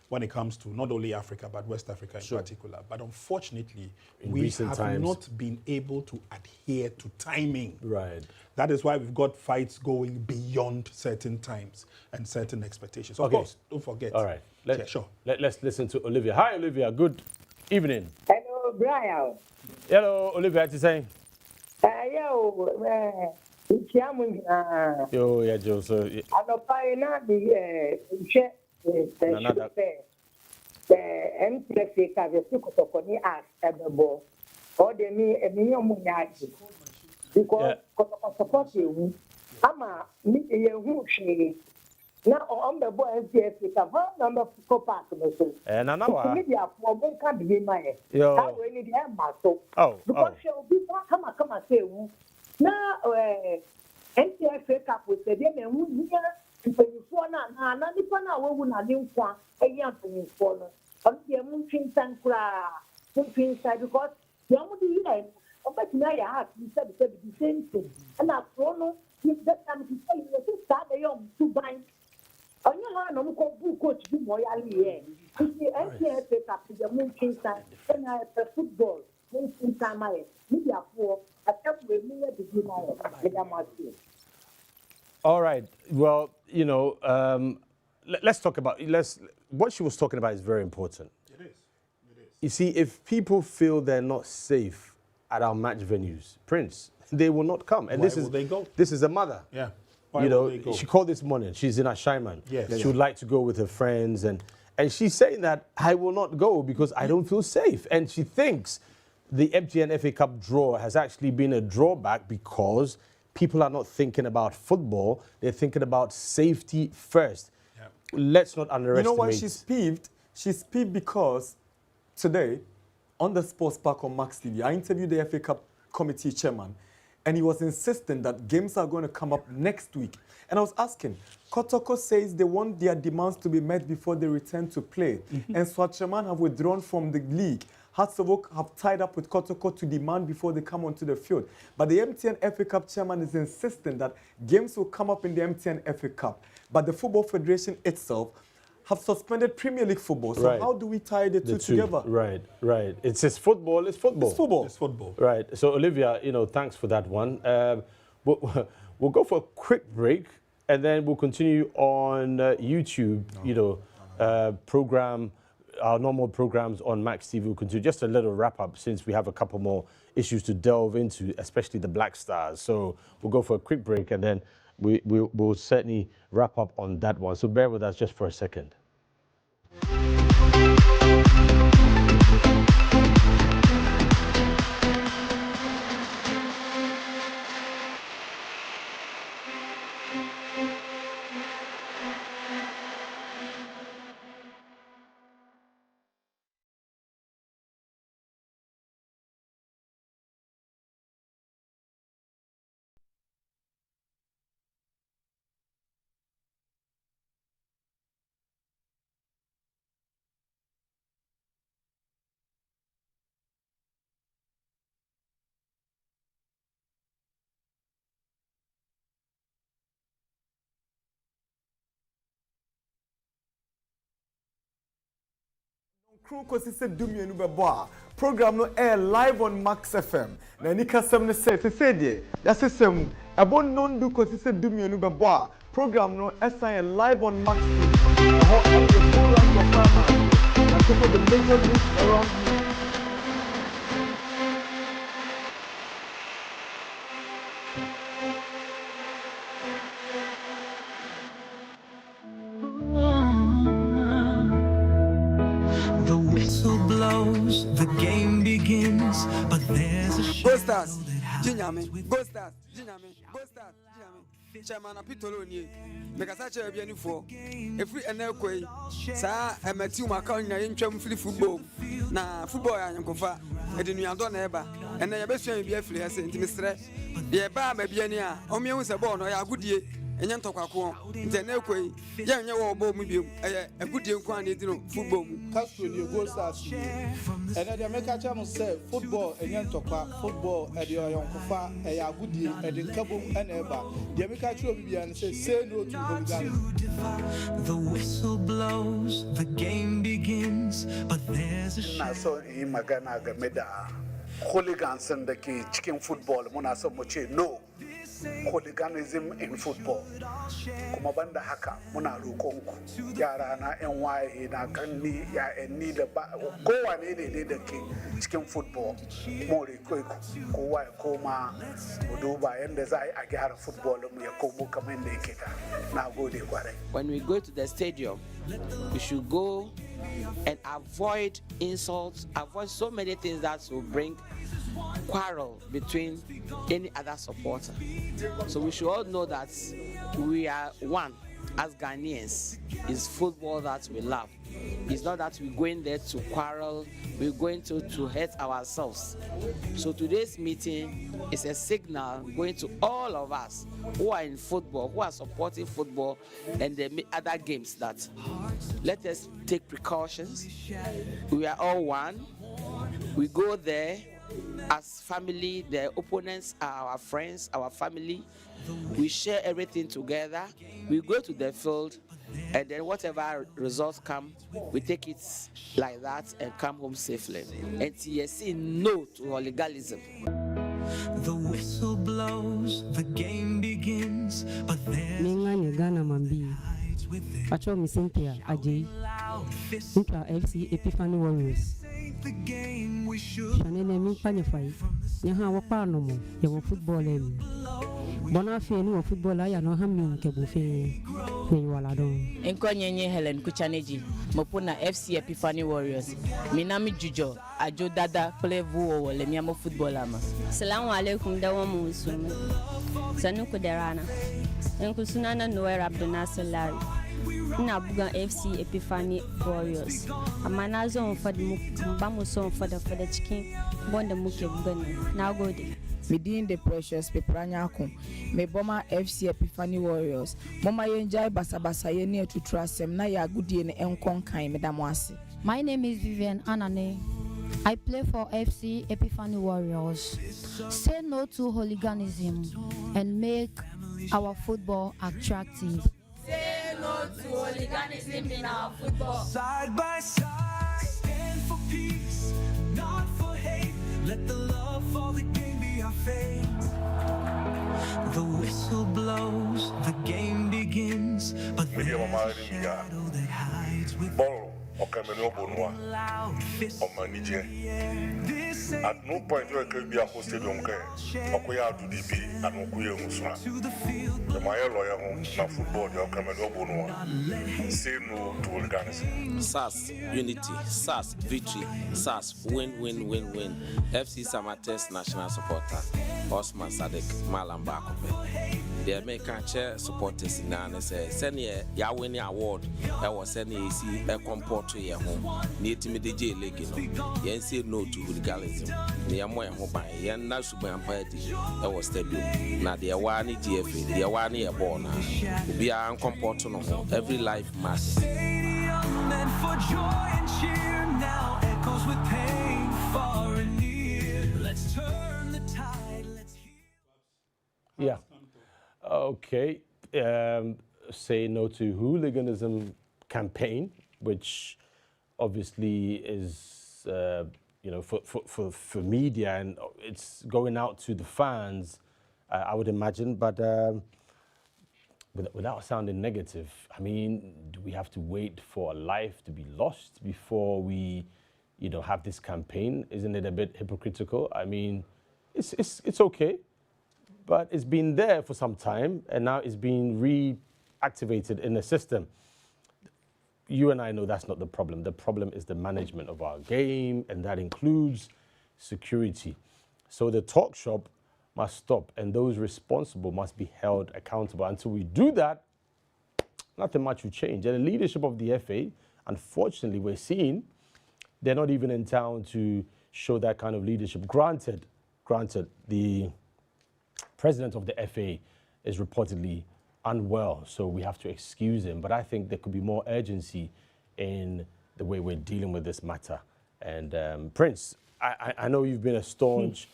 when it comes to not only Africa, but West Africa in particular. But unfortunately, we recent have times. not been able to adhere to timing. Right. That is why we've got fights going beyond certain times and certain expectations. Of Okay. course, don't forget. All right. Sure. Let's listen to Olivia. Hi, Olivia. Good evening. Hello, Brian. Hello, Olivia. What you saying? Yo, yeah, Joe. So, yeah. Another. Because support you, ama me who she now on the boy NCF ka van number for park no so. Nana wa. Media for me can be my. Yo. How we need them so. Oh, Because she will be come say wu. Na NCF Cup with the dem wu nya mpanyinfo na nipa na wo wu na ne nkwa eya mpanyinfo no. On the mun twinsan kura. Mun twinsan because you am the year. But now you have to say the same thing. And I don't if that time to say you start the young to buy. On your hand, I'm going to coach you more. If the NCA pick up the moon time, and I have football, moon time, I media for a couple of minutes to All right. Well, you know, let's talk about what she was talking about is very important. It is. You see, if people feel they're not safe at our match venues, Prince, they will not come. And Why will they go? This is a mother. Yeah. Why you know, she called this morning. She's in Ashaiman. Yes. She would like to go with her friends, and she's saying that I will not go because I don't feel safe. And she thinks the MTN FA Cup draw has actually been a drawback because people are not thinking about football. They're thinking about safety first. Yeah. Let's not underestimate. You know why she's peeved? She's peeved because today, on the Sports Park on Max TV, I interviewed the FA Cup committee chairman, and he was insisting that games are going to come up next week. And I was asking, Kotoko says they want their demands to be met before they return to play. And Swatchaman have withdrawn from the league. Hearts of Oak have tied up with Kotoko to demand before they come onto the field. But the MTN FA Cup chairman is insisting that games will come up in the MTN FA Cup. But the Football Federation itself have suspended Premier League football. So Right. how do we tie the two together? Right. It's just football. It's football. It's football. It's football. Right. So, Olivia, you know, thanks for that one. We'll go for a quick break, and then we'll continue on YouTube, our normal programs on Max TV will continue. Just a little wrap-up since we have a couple more issues to delve into, especially the Black Stars. So we'll go for a quick break, and then we'll certainly wrap up on that one. So bear with us just for a second. Crew Kwesi said Dumienu Beboa. Program no air live on Max FM. Na ni kasem ne say de. Ya sesem abon non do Kwesi said Dumienu Beboa. Program no SIN live on Max FM. How all the programs of farmers. Na cover the major leagues around you. The game begins, but there's a Go Stars, Jinyame, Go Stars, Jinyame, Go Stars, Jinyame. Chairman Apitolo ni. Mekasa che bia ni fo. Every enekoi. Sa emeti umaka nya yentwam fili football. Na football ya nkofa. Edi nuando na eba. Ene ye besua bia fili ase ntimi sre. Ye ba ma bia ni a, omie hu se ball no ya agudie. Enye ntokwaako nte na ekoi ya nye wo bo mu biem agudie nko an edi no football mu Castro ni Go Stars ene de make cha mo say football enye ntokwa football e de yonkofa e ya agudie e de nkabom ene eba de make cha obi bia say no to hooliganism. The whistle blows, the game begins, but there's a na so in magana ga meda hooliganism da ke cikin football muna so mu ce no hooliganism in football kuma banda haka muna roƙonku yara na yan waye na kanni ya ni da ba kowane ne da ke cikin football more ku kowa ya koma mu duba yanda za a gyara football mu ya komo kamar yadda yake da nagode kwarai. When we go to the stadium we should go and avoid insults, avoid so many things that will bring quarrel between any other supporter. So we should all know that we are one as Ghanaians. It's football that we love. It's not that we're going there to quarrel, we're going to hurt ourselves. So today's meeting is a signal going to all of us who are in football, who are supporting football and the other games, that let us take precautions. We are all one. We go there as family. The opponents are our friends, our family. We share everything together. We go to the field, and then whatever results come, we take it like that and come home safely. And TSC no to hooliganism. The whistle blows, the game begins, but there's Mingani Ghana Mambi. Patrol mi Cynthia Ajay. Intra FC Epiphany Warriors. Shanene mi panify. Nyaha wapano mo. Yawo football emi. Bona fe ni wo football aya no hammi ke bu fe. Ni wala don. Enko nyenye Helen Kuchaneji. Mopuna FC Epiphany Warriors. Minami Jujo. Ajo dada play vu wo le miamo football ama. Assalamu alaikum da wa mu musulmi. Sanu ku da rana. Enku sunana Noel Abdunasir Lari. Ina bugan FC Epiphany Warriors. Amma na zo mu fadi mu ba mu so mu fada cikin wanda muke bugan nan. Nagode. Within the precious Pepranya Kun, me Boma FC Epiphany Warriors. Mama yenjai basabasa ye near to trust him na ya goodie ne enkon kai medamwasi. My name is Vivian Anane. I play for FC Epiphany Warriors. Say no to hooliganism and make our football attractive. Say no to hooliganism in our football. Side by side, stand for peace, not for hate. Let the love for the game be our faith. The whistle blows, the game begins, but there's a shadow that hides within. Loud fists in the air. This At no point where could be a hosted on care. Okoya to DB and Okuya Musma. The Maya lawyer home, now football, your Cameroon Bono. Say no to hooliganism. SAS, unity, SAS, victory, SAS, win, win, win, win. FC Samates national supporter, Osman Sadek, Malam Bakope. The American chair supporters in Nana say, send ye ya winning award. I was sending a see a comport to your home. Near to me the jail legino. Yen say no to hooliganism. Near my home by Yen Nasuban Party. I was stadium. Now the Awani GFA, the Awani Abona. We are uncomportable no more. Every life matters. And for joy and cheer now echoes with pain far and near. Let's turn the tide. Let's hear. Yeah. Okay. Say no to hooliganism campaign, which obviously is, for media, and it's going out to the fans, I would imagine. But without sounding negative, I mean, do we have to wait for a life to be lost before we, have this campaign? Isn't it a bit hypocritical? I mean, it's okay, but it's been there for some time, and now it's being reactivated in the system. You and I know that's not the problem. The problem is the management of our game, and that includes security. So the talk shop must stop, and those responsible must be held accountable. Until we do that, nothing much will change. And the leadership of the FA, unfortunately, we're seeing they're not even in town to show that kind of leadership. Granted, the president of the FA is reportedly unwell, so we have to excuse him. But I think there could be more urgency in the way we're dealing with this matter. And Prince, I know you've been a staunch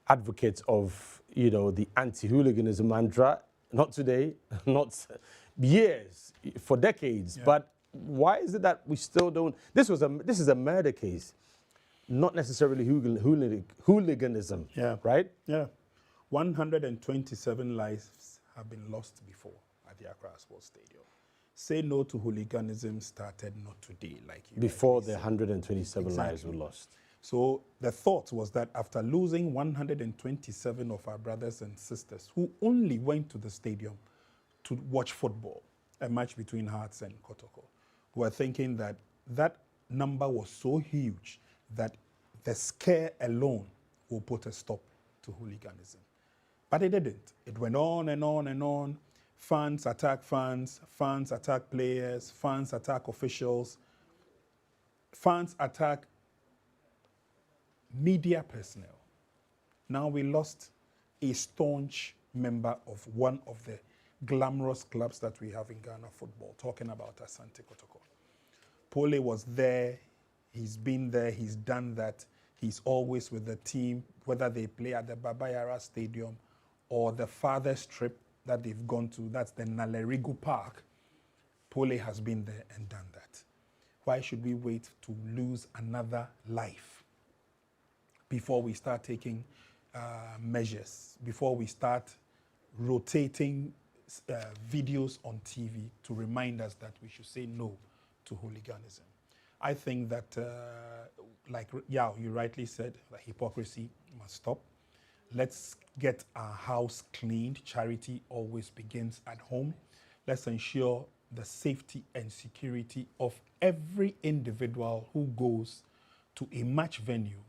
advocate of, the anti-hooliganism mantra, not today, not years, for decades. Yeah. But why is it that we still don't? This is a murder case, not necessarily hooliganism. Yeah. Right? Yeah. 127 lives have been lost before at the Accra Sports Stadium. Say no to hooliganism started not today, like you. Before the 127 lives were lost. So the thought was that after losing 127 of our brothers and sisters who only went to the stadium to watch football, a match between Hearts and Kotoko, we were thinking that that number was so huge that the scare alone will put a stop to hooliganism. But it didn't. It went on and on and on. Fans attack fans, fans attack players, fans attack officials, fans attack media personnel. Now we lost a staunch member of one of the glamorous clubs that we have in Ghana football, talking about Asante Kotoko. Pole was there, he's been there, he's done that. He's always with the team, whether they play at the Baba Yara Stadium or the farthest trip that they've gone to, that's the Nalerigu Park. Pole has been there and done that. Why should we wait to lose another life before we start taking measures, before we start rotating videos on TV to remind us that we should say no to hooliganism? I think that, you rightly said, the hypocrisy must stop. Let's get our house cleaned. Charity always begins at home. Let's ensure the safety and security of every individual who goes to a match venue,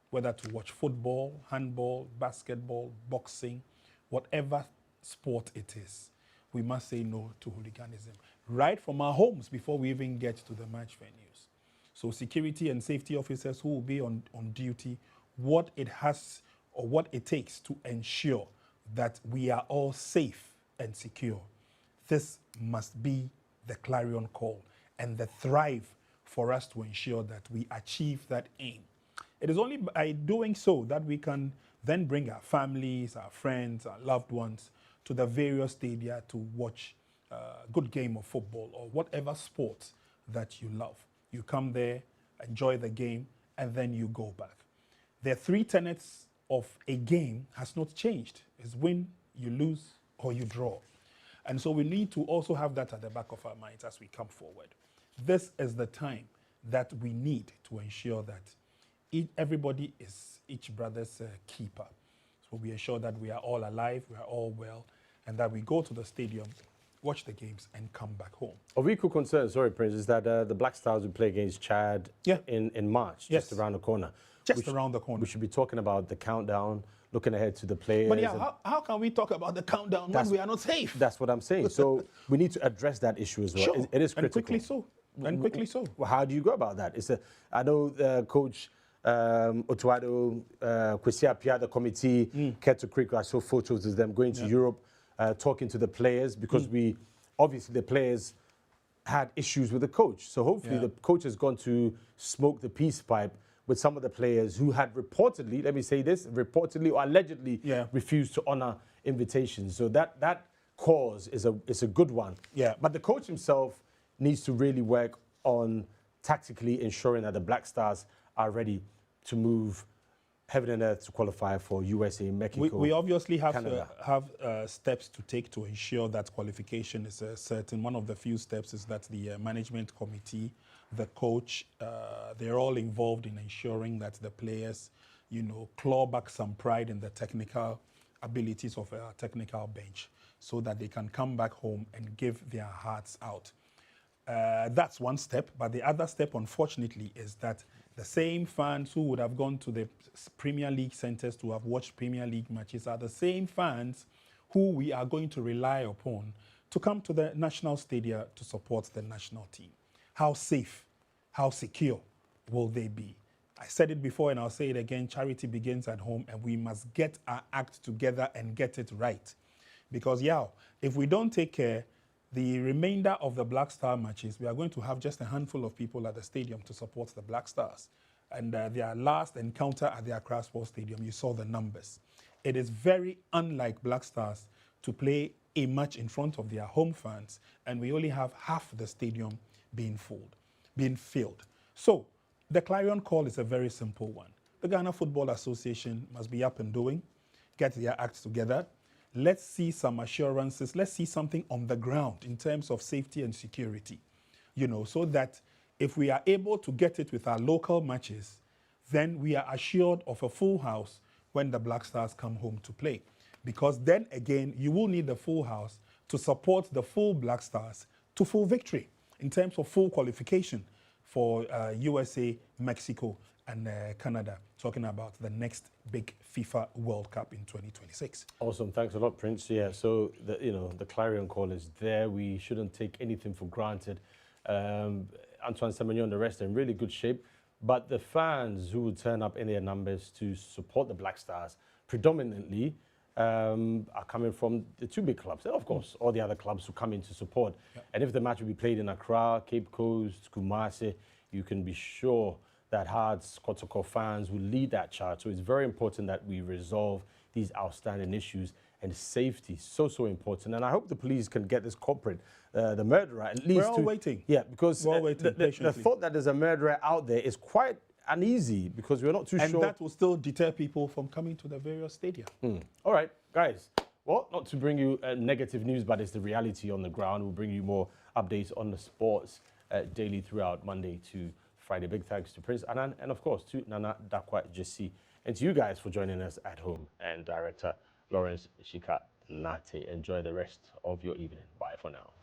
whether to watch football, handball, basketball, boxing, whatever sport it is. We must say no to hooliganism right from our homes before we even get to the match venues. So security and safety officers who will be on duty, what it has or what it takes to ensure that we are all safe and secure. This must be the clarion call and the thrive for us to ensure that we achieve that aim. It is only by doing so that we can then bring our families, our friends, our loved ones to the various stadia to watch a good game of football or whatever sport that you love. You come there, enjoy the game, and then you go back. The three tenets of a game has not changed. It's win, you lose, or you draw. And so we need to also have that at the back of our minds as we come forward. This is the time that we need to ensure that everybody is each brother's keeper. So we ensure that we are all alive, we are all well, and that we go to the stadium, watch the games, and come back home. Of equal concern, sorry, Prince, is that the Black Stars will play against Chad in March, just around the corner. Just around the corner. We should be talking about the countdown, looking ahead to the players. But yeah, how can we talk about the countdown when we are not safe? That's what I'm saying. So we need to address that issue as well. Sure. It is critical. And quickly so. And quickly so. Well, how do you go about that? I know Coach Otuado, Kwesi Apia, the committee, Keto Creek, I saw photos of them going to Europe, talking to the players, because obviously the players had issues with the coach. So hopefully the coach has gone to smoke the peace pipe with some of the players who had reportedly, let me say this, reportedly or allegedly refused to honor invitations. So that cause is a good one. Yeah. But the coach himself needs to really work on tactically ensuring that the Black Stars are ready to move heaven and earth to qualify for USA, Mexico, We obviously have Canada. steps to take to ensure that qualification is certain. One of the few steps is that the management committee, the coach, they're all involved in ensuring that the players, claw back some pride in the technical abilities of our technical bench so that they can come back home and give their hearts out. That's one step, but the other step, unfortunately, is that the same fans who would have gone to the Premier League centers to have watched Premier League matches are the same fans who we are going to rely upon to come to the national stadium to support the national team. How safe, how secure will they be? I said it before and I'll say it again, charity begins at home, and we must get our act together and get it right. Because, if we don't take care, the remainder of the Black Star matches, we are going to have just a handful of people at the stadium to support the Black Stars. And their last encounter at the Accra Sports Stadium, you saw the numbers. It is very unlike Black Stars to play a match in front of their home fans, and we only have half the stadium being filled. So the clarion call is a very simple one. The Ghana Football Association must be up and doing, get their act together. Let's see some assurances. Let's see something on the ground in terms of safety and security, so that if we are able to get it with our local matches, then we are assured of a full house when the Black Stars come home to play. Because then again, you will need the full house to support the full Black Stars to full victory in terms of full qualification for USA, Mexico, and Canada, talking about the next big FIFA World Cup in 2026. Awesome, thanks a lot, Prince. Yeah, so the clarion call is there. We shouldn't take anything for granted. Antoine Semenyo and the rest are in really good shape, but the fans who will turn up in their numbers to support the Black Stars predominantly are coming from the two big clubs, and of course all the other clubs who come in to support. And if the match will be played in Accra, Cape Coast, Kumasi, you can be sure that Hearts Kotoko fans will lead that charge. So it's very important that we resolve these outstanding issues, and safety so important. And I hope the police can get this culprit, the murderer, at least. We're all waiting. Yeah, because we're all waiting the thought that there's a murderer out there is quite uneasy, because we're not too sure. And that will still deter people from coming to the various stadia. All right, guys. Well, not to bring you negative news, but it's the reality on the ground. We'll bring you more updates on the sports daily throughout Monday to Friday. Big thanks to Prince Anan and, of course, to Nana Dakwa Jesse, and to you guys for joining us at home, and Director Lawrence Shika Nate. Enjoy the rest of your evening. Bye for now.